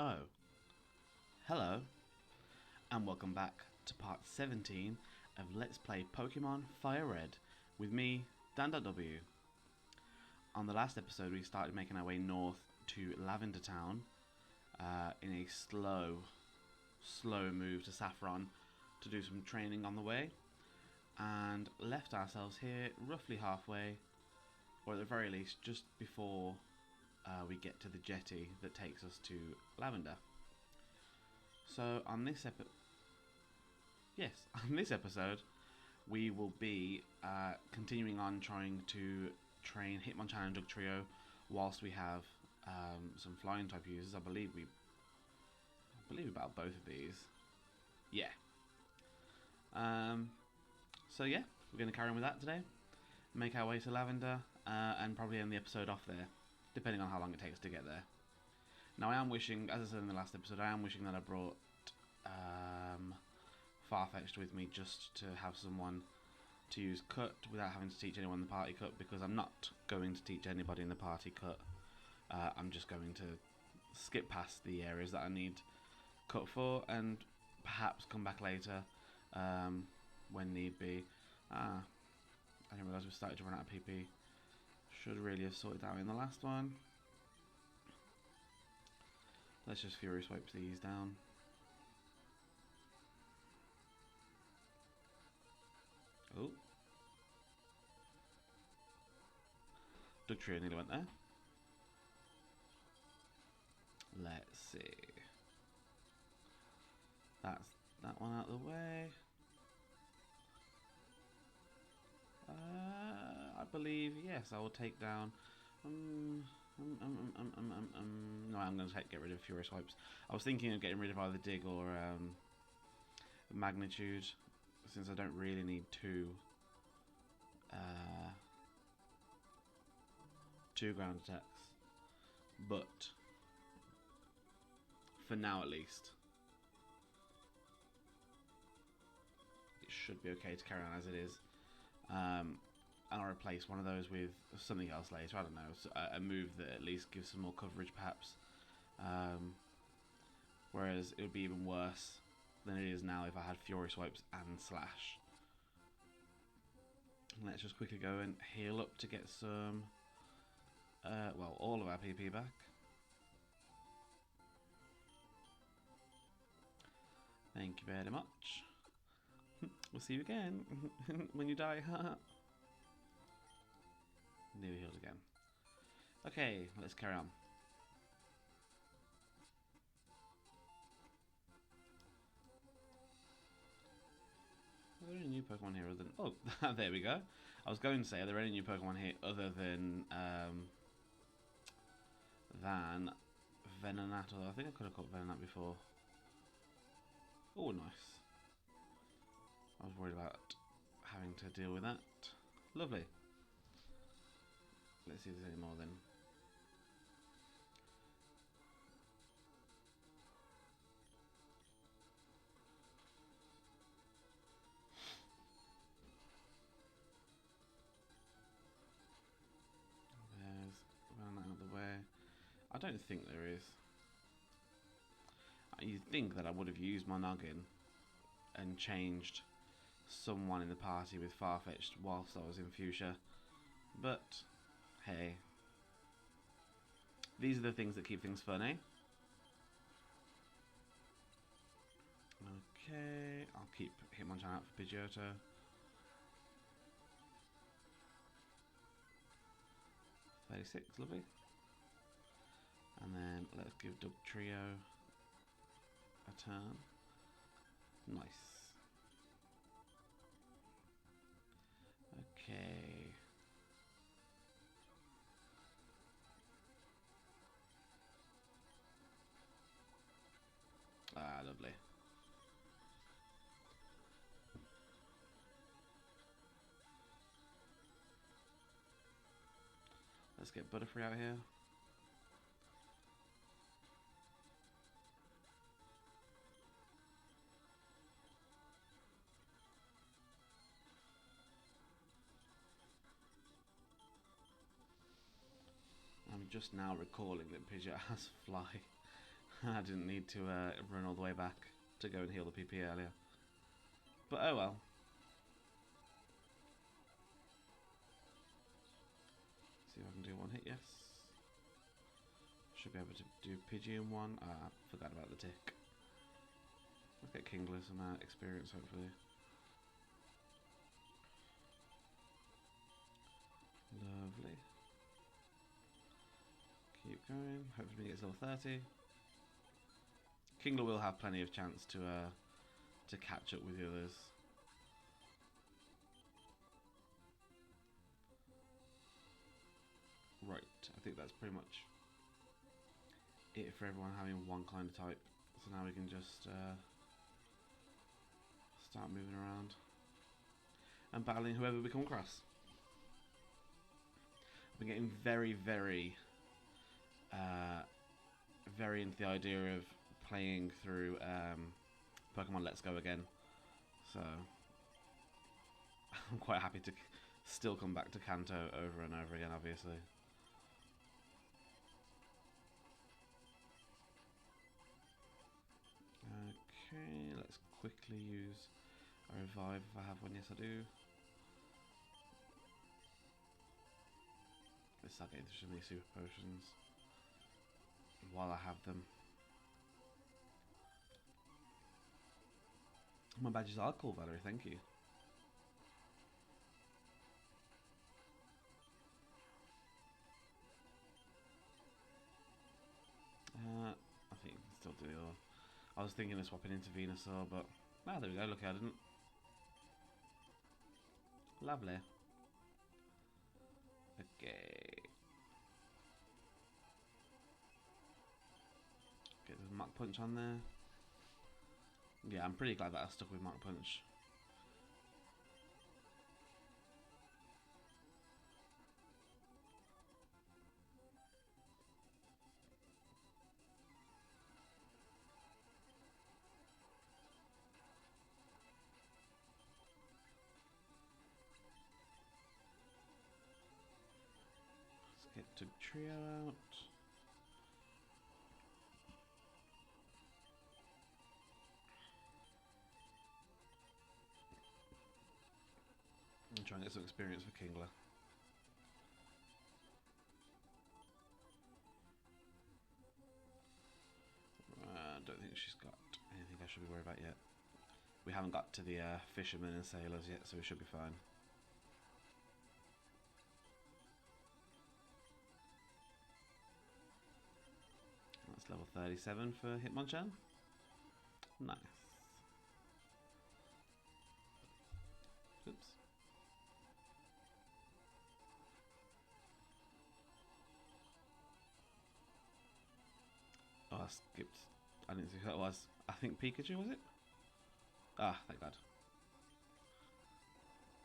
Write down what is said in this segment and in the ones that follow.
Oh, hello, and welcome back to part 17 of Let's Play Pokemon Fire Red with me, Dan.W. On the last episode, we started making our way north to Lavender Town in a slow move to Saffron to do some training on the way, and left ourselves here roughly halfway, or at the very least just before we get to the jetty that takes us to Lavender. So on this episode, we will be continuing on trying to train Hitmonchan and Dugtrio whilst we have some flying type users. I believe we battled both of these. Yeah. So yeah, we're going to carry on with that today. Make our way to Lavender and probably end the episode off there, depending on how long it takes to get there. Now I am wishing, as I said in the last episode, I am wishing that I brought Farfetch'd with me just to have someone to use Cut without having to teach anyone the party Cut, because I'm not going to teach anybody in the party Cut. I'm just going to skip past the areas that I need Cut for and perhaps come back later when need be. I didn't realise we started to run out of PP. Should really have sorted that out in the last one. Let's just Fury Swipe these down. Oh. Dugtrio nearly went there. Let's see. That's that one out of the way. I believe, yes, I will take down. No, I'm going to get rid of Fury Swipes. I was thinking of getting rid of either Dig or Magnitude, since I don't really need two ground attacks. But for now, at least, it should be okay to carry on as it is. And I'll replace one of those with something else later. I don't know, a move that at least gives some more coverage, perhaps. Whereas it would be even worse than it is now if I had Fury Swipes and Slash. Let's just quickly go and heal up to get some, well, all of our PP back. Thank you very much. We'll see you again when you die. Nearly healed again. Okay, let's carry on. Are there any new Pokemon here other than... Oh, there we go. I was going to say, are there any new Pokemon here other than Venonat? Although I think I could have caught Venonat before. Oh, nice. I was worried about having to deal with that. Lovely. Let's see if there's any more then. There's one out of the way. I don't think there is. You'd think that I would have used my noggin and changed someone in the party with Farfetch'd whilst I was in Fuchsia, but hey, these are the things that keep things fun, eh? Okay, I'll keep Hitmonchan out for Pidgeotto. $36, lovely. And then let's give Dugtrio a turn. Nice. Okay. Ah, lovely. Let's get Butterfree out here. I'm just now recalling that Pidgeot has Fly. I didn't need to run all the way back to go and heal the PP earlier. But oh well. See if I can do one hit, yes. Should be able to do Pidgey in one. Ah, I forgot about the tick. Let's get Kingler some experience, hopefully. Lovely. Keep going. Hopefully he gets level 30. Kingler will have plenty of chance to catch up with the others. Right, I think that's pretty much it for everyone having one kind of type. So now we can just start moving around and battling whoever we come across. I've been getting very into the idea of playing through Pokemon Let's Go again. So I'm quite happy to still come back to Kanto over and over again, obviously. Okay, let's quickly use a revive if I have one. Yes, I do. Let's start getting through some of these super potions while I have them. My badges are cool, Valerie, thank you. I think you can still do the other. I was thinking of swapping into Venusaur, but there we go, look, I didn't. Lovely. Okay. Get the Mach Punch on there. Yeah, I'm pretty glad that I stuck with Mach Punch. Let's get to Trio out. And try and get some experience for Kingler. I don't think she's got anything I should be worried about yet. We haven't got to the fishermen and sailors yet, so we should be fine. That's level 37 for Hitmonchan. Nice. Oops. Oh, I skipped. I didn't see who that was. I think Pikachu, was it? Ah, thank God.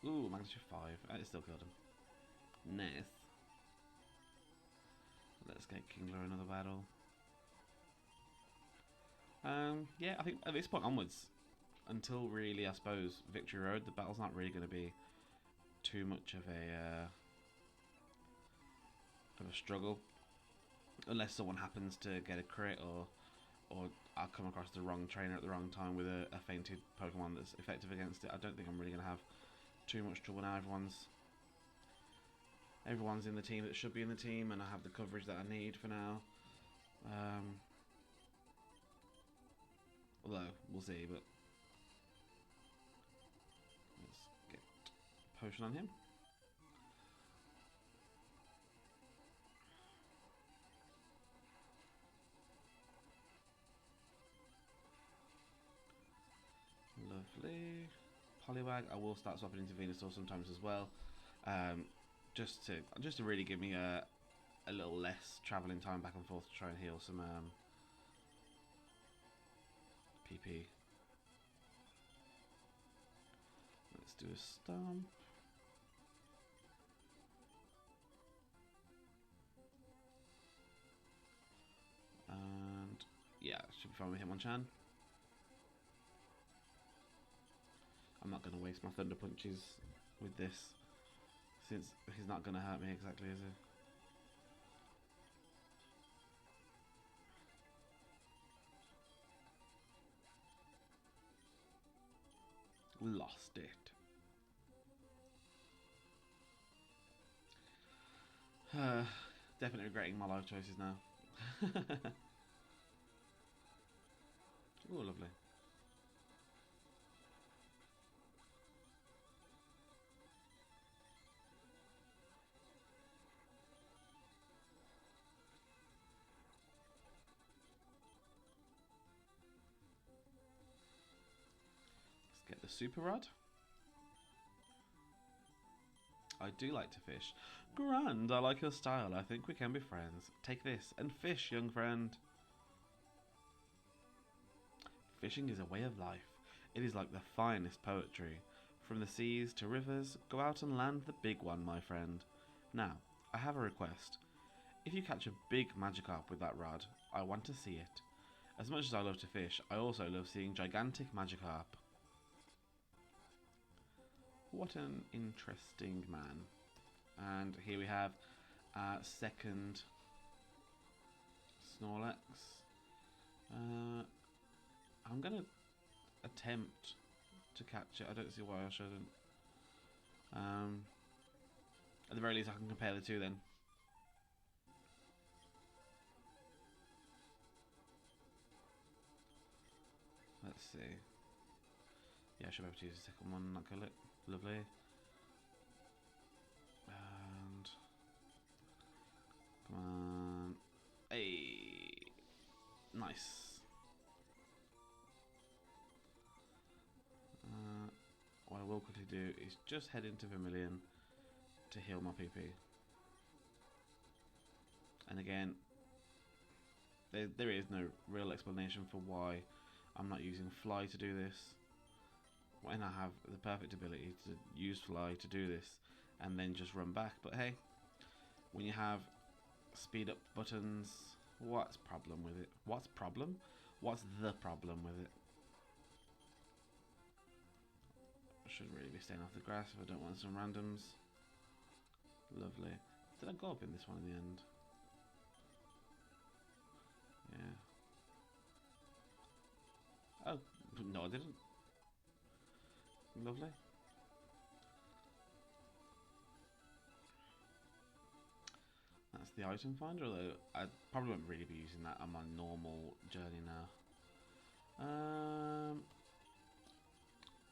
Ooh, magnitude 5. It still killed him. Nice. Let's get Kingler another battle. Yeah, I think at this point onwards, until really, I suppose, Victory Road, the battle's not really going to be too much of a struggle, unless someone happens to get a crit or I'll come across the wrong trainer at the wrong time with a fainted Pokemon that's effective against it. I don't think I'm really going to have too much trouble now. Everyone's in the team that should be in the team, and I have the coverage that I need for now. Although, we'll see, but let's get potion on him. Lovely. Poliwag, I will start swapping into Venusaur sometimes as well. Just to really give me a little less travelling time back and forth to try and heal some PP. Let's do a stomp. And yeah, should be fine with Hitmonchan. I'm not going to waste my Thunder Punches with this, since he's not going to hurt me exactly, is he? Lost it. Definitely regretting my life choices now. Oh, lovely. Let's get the super rod. I do like to fish. Grand, I like your style. I think we can be friends. Take this and fish, young friend. Fishing is a way of life. It is like the finest poetry. From the seas to rivers, go out and land the big one, my friend. Now, I have a request. If you catch a big Magikarp with that rod, I want to see it. As much as I love to fish, I also love seeing gigantic Magikarp. What an interesting man. And here we have our second Snorlax. I'm going to attempt to catch it. I don't see why I shouldn't. At the very least I can compare the two then. Let's see. Yeah, I should be able to use the second one and not kill it. Lovely. And come on. Hey, nice. What I will quickly do is just head into Vermilion to heal my PP. And again, there is no real explanation for why I'm not using Fly to do this, when I have the perfect ability to use Fly to do this and then just run back. But hey, when you have speed up buttons, what's problem with it? What's the problem with it? I should really be staying off the grass if I don't want some randoms. Lovely. Did I go up in this one in the end? Yeah. Oh, no I didn't. Lovely. That's the item finder, although I probably won't really be using that on my normal journey now.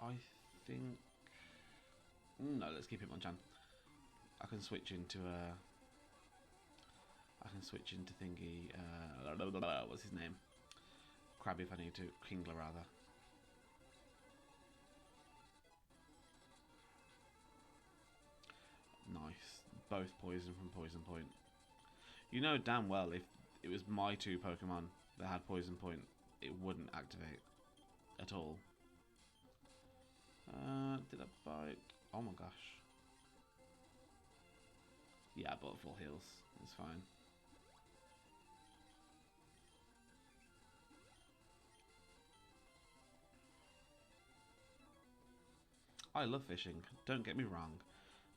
I think... No, let's keep it on Chan. I can switch into thingy, what's his name? Krabby if I need to. Kingler rather. Nice. Both poison from Poison Point. You know damn well if it was my two Pokemon that had Poison Point, it wouldn't activate at all. Did I bite? Oh my gosh. Yeah, I bought full heals. It's fine. I love fishing, don't get me wrong,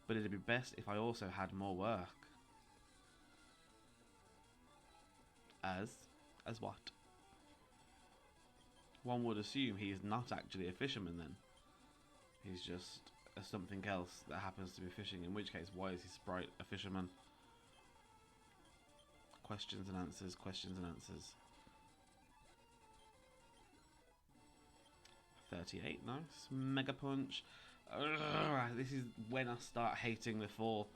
but it'd be best if I also had more work. As what? One would assume he is not actually a fisherman then. He's just something else that happens to be fishing, in which case why is his sprite a fisherman? Questions and answers, questions and answers. 38, nice. Mega Punch. Ugh, this is when I start hating the four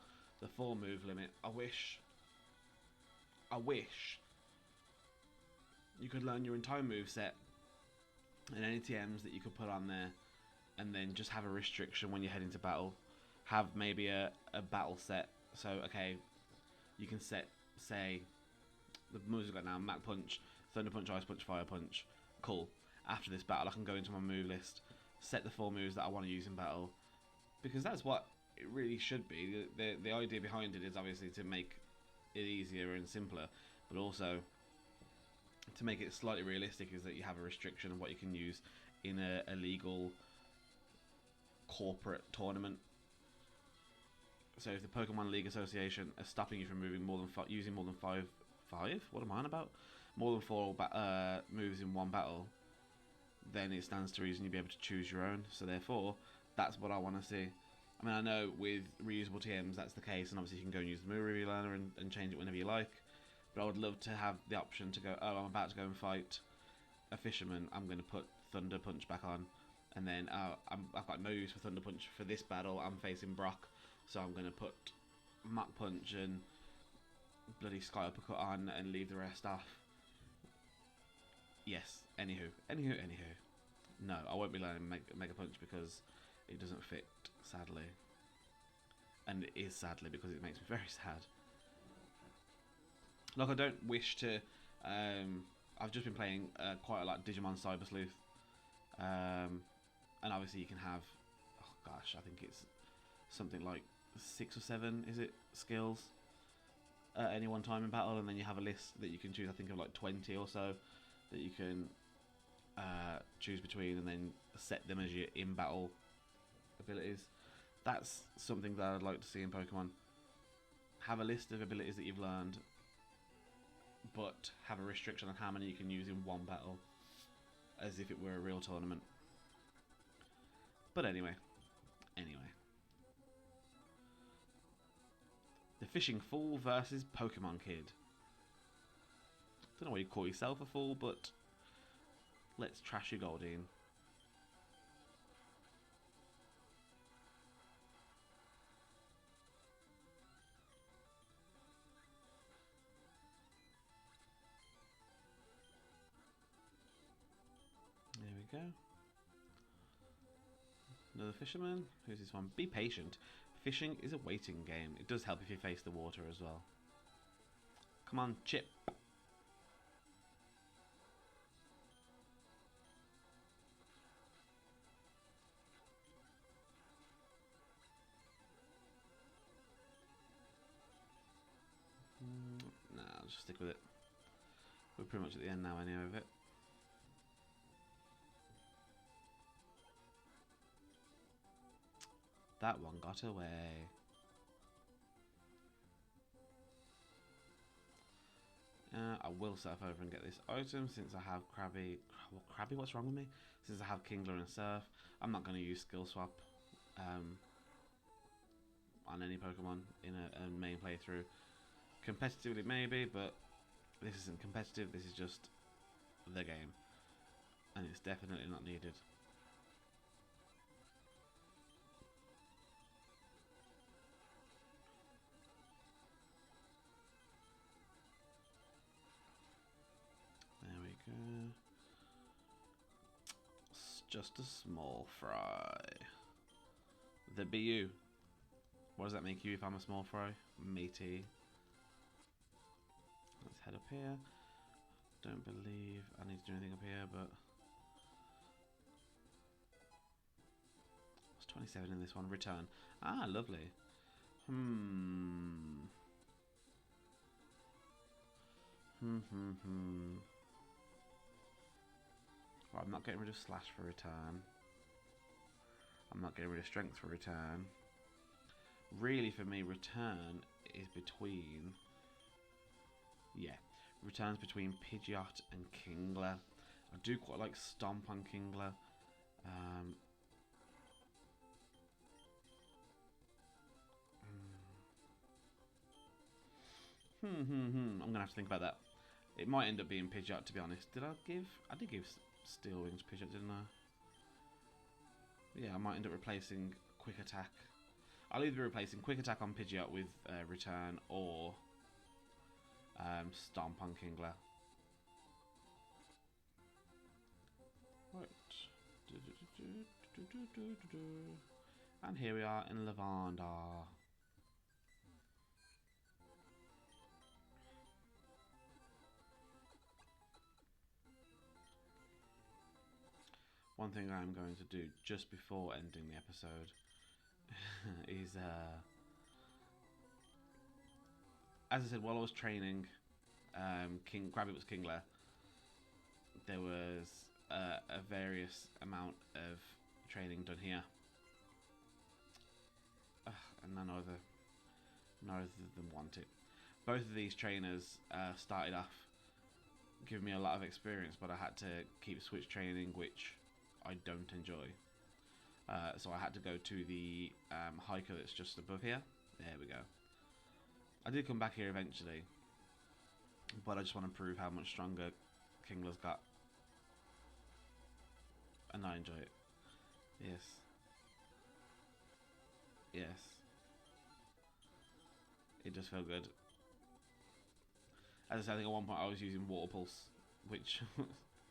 move limit. I wish you could learn your entire move set and any TMs that you could put on there, and then just have a restriction when you head into battle. Have maybe a battle set. So okay, you can set, say, the moves we've got now: Mach Punch, Thunder Punch, Ice Punch, Fire Punch. Cool. After this battle, I can go into my move list, set the 4 moves that I want to use in battle, because that's what it really should be. The idea behind it is obviously to make it easier and simpler, but also to make it slightly realistic is that you have a restriction of what you can use in a legal corporate tournament. So if the Pokemon League Association are stopping you from moving using more than five? What am I on about? More than 4 moves in one battle, then it stands to reason you'll be able to choose your own. So therefore, that's what I want to see. I mean, I know with reusable TMs that's the case, and obviously you can go and use the move review learner and change it whenever you like. But I would love to have the option to go, oh, I'm about to go and fight a fisherman, I'm going to put Thunder Punch back on, and then I've got no use for Thunder Punch for this battle, I'm facing Brock, so I'm going to put Mach Punch and bloody Sky Uppercut on and leave the rest off. Yes, anywho. No, I won't be learning Mega Punch because it doesn't fit, sadly. And it is sadly because it makes me very sad. Like, I don't wish to... I've just been playing quite a lot of Digimon Cyber Sleuth. And obviously you can have... Oh gosh, I think it's something like 6 or 7, is it, skills at any one time in battle, and then you have a list that you can choose, I think of like 20 or so, that you can choose between, and then set them as your in-battle abilities. That's something that I'd like to see in Pokemon. Have a list of abilities that you've learned, but have a restriction on how many you can use in one battle, as if it were a real tournament. But anyway. The Fishing Fool versus Pokemon Kid. Don't know why you call yourself a fool, but let's trash your Goldeen. There we go. Another fisherman. Who's this one? Be patient. Fishing is a waiting game. It does help if you face the water as well. Come on, Chip. Nah, I'll just stick with it. We're pretty much at the end now anyway of it. That one got away. I will surf over and get this item since I have Krabby. Well, Krabby, what's wrong with me? Since I have Kingler and Surf, I'm not going to use Skill Swap on any Pokemon in a main playthrough. Competitively maybe, but this isn't competitive, this is just the game. And it's definitely not needed. There we go. It's just a small fry. The BU. What does that make you if I'm a small fry? Meaty. Let's head up here. Don't believe I need to do anything up here, but it's 27 in this one. Return. Ah, lovely. Right, I'm not getting rid of Slash for return. I'm not getting rid of Strength for return. Really, for me, return is between... Yeah, returns between Pidgeot and Kingler. I do quite like Stomp on Kingler. I'm gonna have to think about that. It might end up being Pidgeot, to be honest. Did I give? I did give Steel Wings to Pidgeot, didn't I? Yeah, I might end up replacing Quick Attack. I'll either be replacing Quick Attack on Pidgeot with Return or Stomp on Kingler. Right. And here we are in Lavender. One thing I'm going to do just before ending the episode is, as I said, while I was training Krabby was Kingler, there was a various amount of training done here. And neither of them want it. Both of these trainers started off given me a lot of experience, but I had to keep switch training, which I don't enjoy. So I had to go to the hiker that's just above here. There we go. I did come back here eventually, but I just want to prove how much stronger Kingler's got. And I enjoy it. Yes. Yes. It does feel good. As I said, I think at one point I was using Water Pulse, which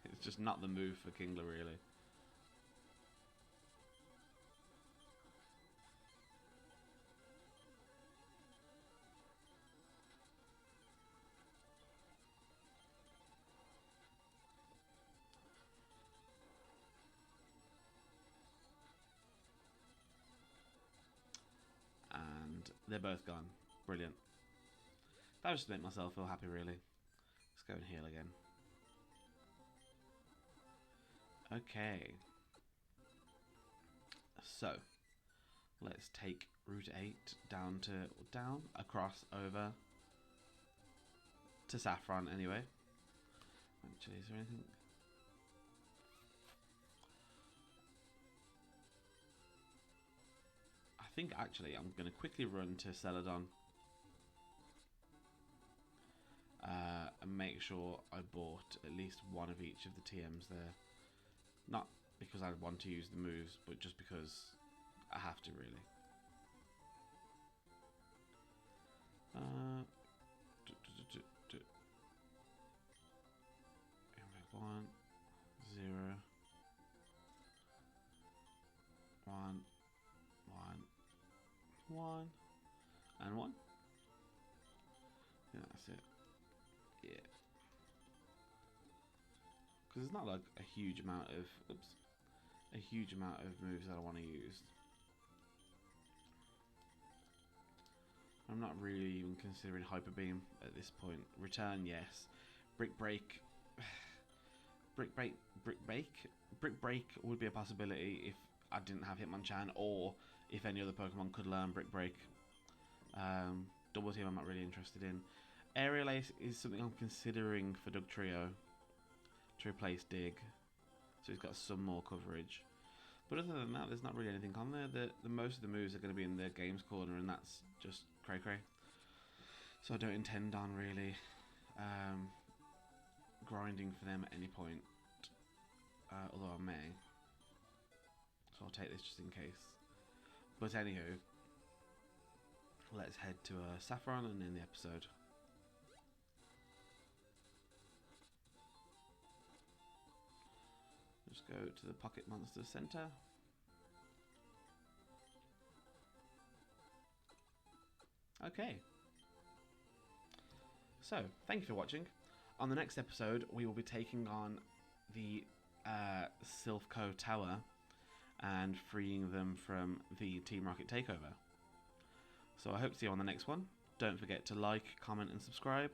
it's just not the move for Kingler, really. And they're both gone. Brilliant. That was just to make myself feel happy, really. Let's go and heal again. Okay. So, let's take Route 8 down, across, over to Saffron anyway. Actually, is there anything? I think actually I'm going to quickly run to Celadon. And make sure I bought at least one of each of the TMs there. Not because I want to use the moves, but just because I have to, really. One, 0, 1, 1, and 1. Yeah, that's it. Yeah. Because it's not like a huge amount of moves that I want to use. I'm not really even considering Hyper Beam at this point. Return, yes. Brick Break. Brick Break would be a possibility if I didn't have Hitmonchan, or if any other Pokemon could learn Brick Break. Double Team I'm not really interested in. Aerial Ace is something I'm considering for Dugtrio to replace Dig, so he's got some more coverage. But other than that, there's not really anything on there. The most of the moves are going to be in the Games Corner, and that's just cray cray. So I don't intend on really grinding for them at any point, although I may. So I'll take this just in case. But anywho, let's head to Saffron and end the episode. Just go to the Pocket Monster Center. Okay. So, thank you for watching. On the next episode, we will be taking on the Silphco Tower and freeing them from the Team Rocket takeover. So I hope to see you on the next one. Don't forget to like, comment and subscribe.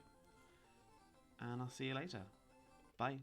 And I'll see you later. Bye.